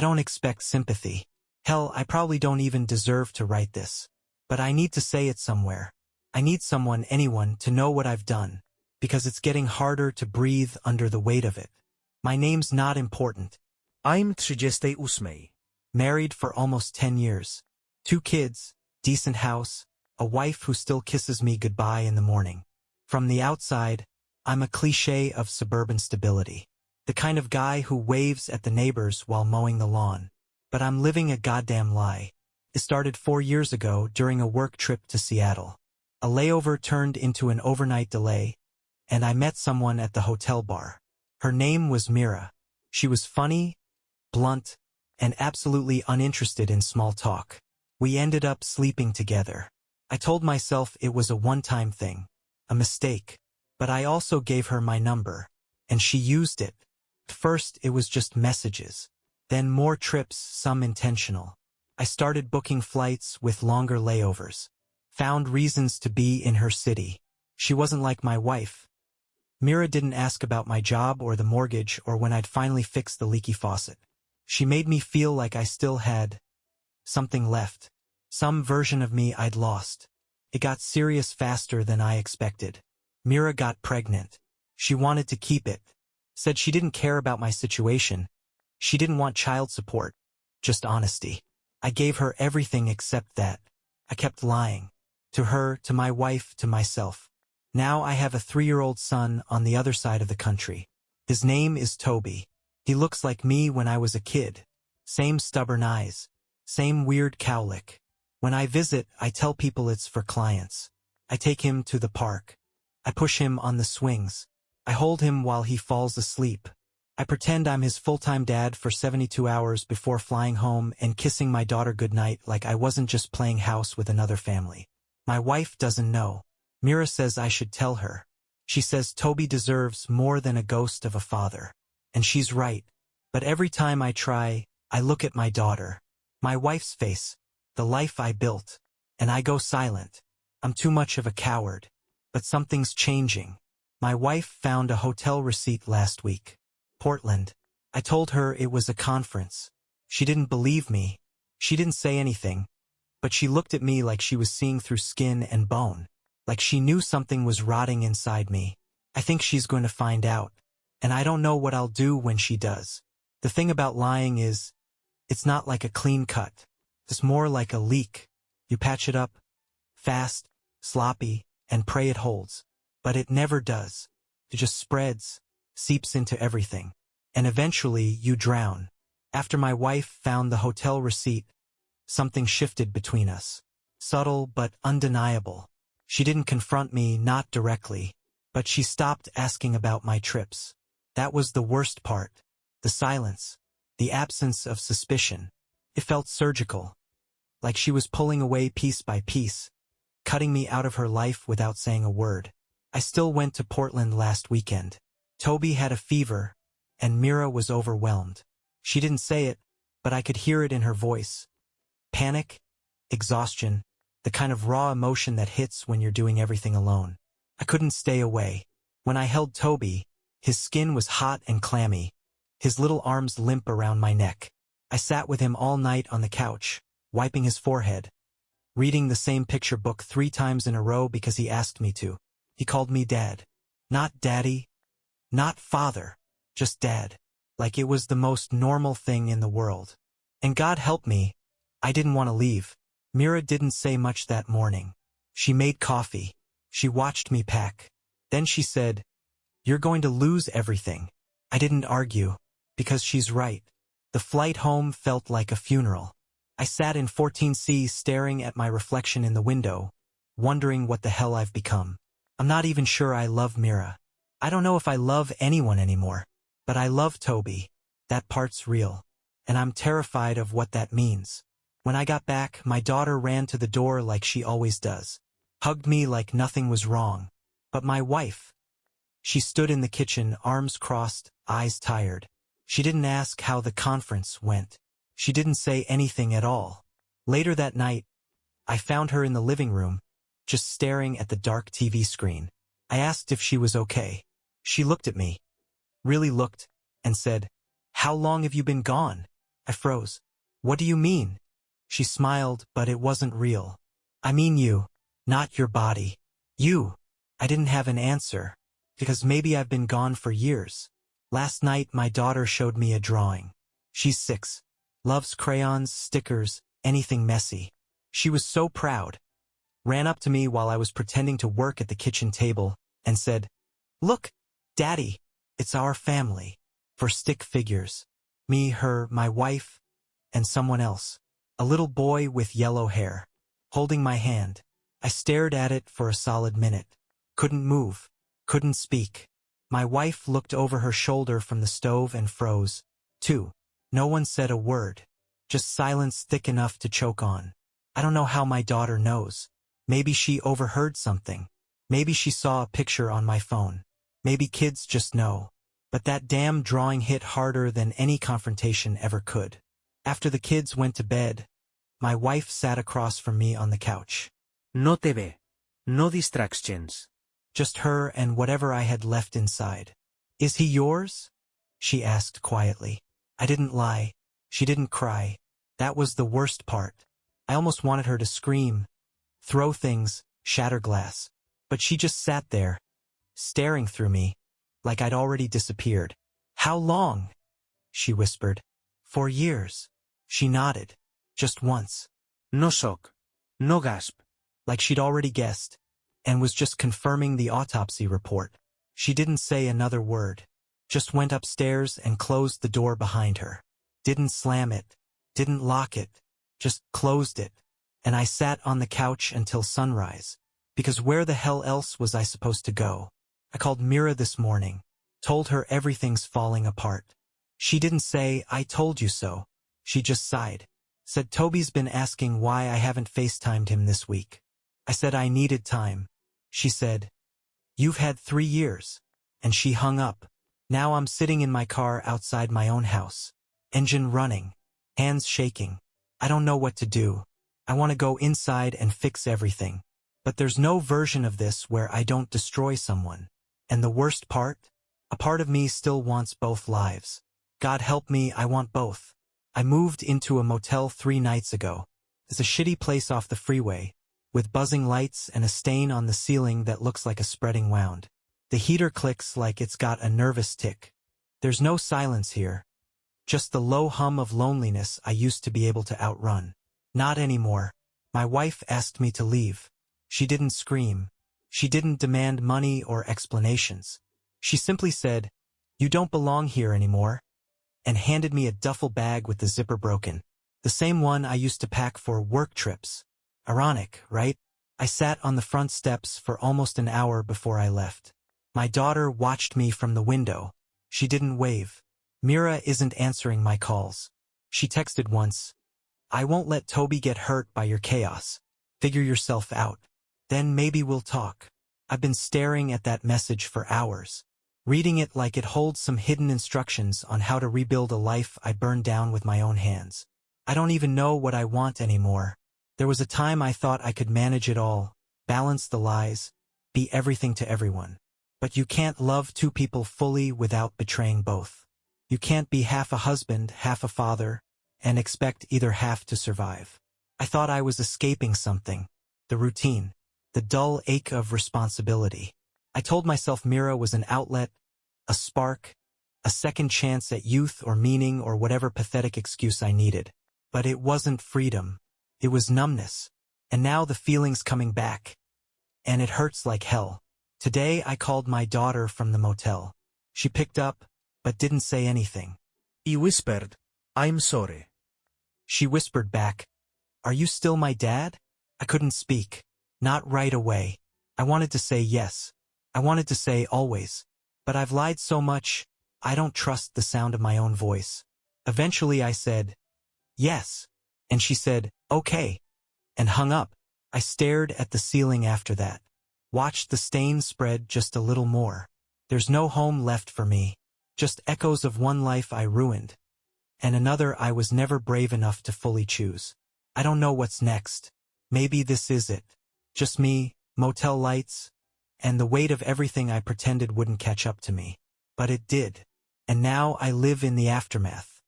I don't expect sympathy. Hell, I probably don't even deserve to write this. But I need to say it somewhere. I need someone, anyone, to know what I've done. Because it's getting harder to breathe under the weight of it. My name's not important. I'm 38. Married for almost 10 years. 2 kids, decent house, a wife who still kisses me goodbye in the morning. From the outside, I'm a cliché of suburban stability. The kind of guy who waves at the neighbors while mowing the lawn. But I'm living a goddamn lie. It started 4 years ago during a work trip to Seattle. A layover turned into an overnight delay, and I met someone at the hotel bar. Her name was Mira. She was funny, blunt, and absolutely uninterested in small talk. We ended up sleeping together. I told myself it was a one-time thing, a mistake, but I also gave her my number, and she used it. First, it was just messages. Then more trips, some intentional. I started booking flights with longer layovers. Found reasons to be in her city. She wasn't like my wife. Mira didn't ask about my job or the mortgage or when I'd finally fixed the leaky faucet. She made me feel like I still had something left. Some version of me I'd lost. It got serious faster than I expected. Mira got pregnant. She wanted to keep it. Said she didn't care about my situation. She didn't want child support. Just honesty. I gave her everything except that. I kept lying. To her, to my wife, to myself. Now I have a 3-year-old son on the other side of the country. His name is Toby. He looks like me when I was a kid. Same stubborn eyes. Same weird cowlick. When I visit, I tell people it's for clients. I take him to the park. I push him on the swings. I hold him while he falls asleep. I pretend I'm his full-time dad for 72 hours before flying home and kissing my daughter goodnight like I wasn't just playing house with another family. My wife doesn't know. Mira says I should tell her. She says Toby deserves more than a ghost of a father. And she's right. But every time I try, I look at my daughter. My wife's face. The life I built. And I go silent. I'm too much of a coward. But something's changing. My wife found a hotel receipt last week. Portland. I told her it was a conference. She didn't believe me. She didn't say anything. But she looked at me like she was seeing through skin and bone. Like she knew something was rotting inside me. I think she's going to find out. And I don't know what I'll do when she does. The thing about lying is, it's not like a clean cut. It's more like a leak. You patch it up, fast, sloppy, and pray it holds. But it never does. It just spreads, seeps into everything. And eventually you drown. After my wife found the hotel receipt, something shifted between us. Subtle but undeniable. She didn't confront me, not directly, but she stopped asking about my trips. That was the worst part. The silence. The absence of suspicion. It felt surgical. Like she was pulling away piece by piece, cutting me out of her life without saying a word. I still went to Portland last weekend. Toby had a fever, and Mira was overwhelmed. She didn't say it, but I could hear it in her voice. Panic, exhaustion, the kind of raw emotion that hits when you're doing everything alone. I couldn't stay away. When I held Toby, his skin was hot and clammy, his little arms limp around my neck. I sat with him all night on the couch, wiping his forehead, reading the same picture book 3 times in a row because he asked me to. He called me Dad. Not Daddy, not Father, just Dad. Like it was the most normal thing in the world. And God help me, I didn't want to leave. Mira didn't say much that morning. She made coffee. She watched me pack. Then she said, "You're going to lose everything." I didn't argue, because she's right. The flight home felt like a funeral. I sat in 14C staring at my reflection in the window, wondering what the hell I've become. I'm not even sure I love Mira. I don't know if I love anyone anymore. But I love Toby. That part's real. And I'm terrified of what that means. When I got back, my daughter ran to the door like she always does. Hugged me like nothing was wrong. But my wife. She stood in the kitchen, arms crossed, eyes tired. She didn't ask how the conference went. She didn't say anything at all. Later that night, I found her in the living room, just staring at the dark TV screen. I asked if she was okay. She looked at me, really looked, and said, "How long have you been gone?" I froze. What do you mean? She smiled, but it wasn't real. I mean you, not your body. You. I didn't have an answer, because maybe I've been gone for years. Last night my daughter showed me a drawing. She's 6. Loves crayons, stickers, anything messy. She was so proud. Ran up to me while I was pretending to work at the kitchen table and said, "Look, Daddy, it's our family." For stick figures. Me, her, my wife, and someone else. A little boy with yellow hair. Holding my hand. I stared at it for a solid minute. Couldn't move. Couldn't speak. My wife looked over her shoulder from the stove and froze, too. No one said a word. Just silence thick enough to choke on. I don't know how my daughter knows. Maybe she overheard something. Maybe she saw a picture on my phone. Maybe kids just know. But that damn drawing hit harder than any confrontation ever could. After the kids went to bed, my wife sat across from me on the couch. No te ve. No distractions. Just her and whatever I had left inside. "Is he yours?" she asked quietly. I didn't lie. She didn't cry. That was the worst part. I almost wanted her to scream, throw things, shatter glass. But she just sat there, staring through me, like I'd already disappeared. "How long?" she whispered. "4 years." She nodded. Just once. No shock. No gasp. Like she'd already guessed, and was just confirming the autopsy report. She didn't say another word. Just went upstairs and closed the door behind her. Didn't slam it. Didn't lock it. Just closed it. And I sat on the couch until sunrise. Because where the hell else was I supposed to go? I called Mira this morning. Told her everything's falling apart. She didn't say, "I told you so." She just sighed. Said Toby's been asking why I haven't FaceTimed him this week. I said I needed time. She said, "You've had 3 years." And she hung up. Now I'm sitting in my car outside my own house. Engine running. Hands shaking. I don't know what to do. I want to go inside and fix everything. But there's no version of this where I don't destroy someone. And the worst part? A part of me still wants both lives. God help me, I want both. I moved into a motel 3 nights ago. It's a shitty place off the freeway, with buzzing lights and a stain on the ceiling that looks like a spreading wound. The heater clicks like it's got a nervous tick. There's no silence here. Just the low hum of loneliness I used to be able to outrun. Not anymore. My wife asked me to leave. She didn't scream. She didn't demand money or explanations. She simply said, "You don't belong here anymore," and handed me a duffel bag with the zipper broken. The same one I used to pack for work trips. Ironic, right? I sat on the front steps for almost an hour before I left. My daughter watched me from the window. She didn't wave. Mira isn't answering my calls. She texted once, "I won't let Toby get hurt by your chaos. Figure yourself out. Then maybe we'll talk." I've been staring at that message for hours, reading it like it holds some hidden instructions on how to rebuild a life I burned down with my own hands. I don't even know what I want anymore. There was a time I thought I could manage it all, balance the lies, be everything to everyone. But you can't love 2 people fully without betraying both. You can't be half a husband, half a father, and expect either half to survive. I thought I was escaping something. The routine. The dull ache of responsibility. I told myself Mira was an outlet, a spark, a second chance at youth or meaning or whatever pathetic excuse I needed. But it wasn't freedom. It was numbness. And now the feeling's coming back. And it hurts like hell. Today I called my daughter from the motel. She picked up, but didn't say anything. He whispered, "I'm sorry." She whispered back, "Are you still my dad?" I couldn't speak. Not right away. I wanted to say yes. I wanted to say always. But I've lied so much, I don't trust the sound of my own voice. Eventually I said, "Yes." And she said, "Okay," and hung up. I stared at the ceiling after that. Watched the stain spread just a little more. There's no home left for me. Just echoes of one life I ruined. And another I was never brave enough to fully choose. I don't know what's next. Maybe this is it. Just me, motel lights, and the weight of everything I pretended wouldn't catch up to me. But it did. And now I live in the aftermath.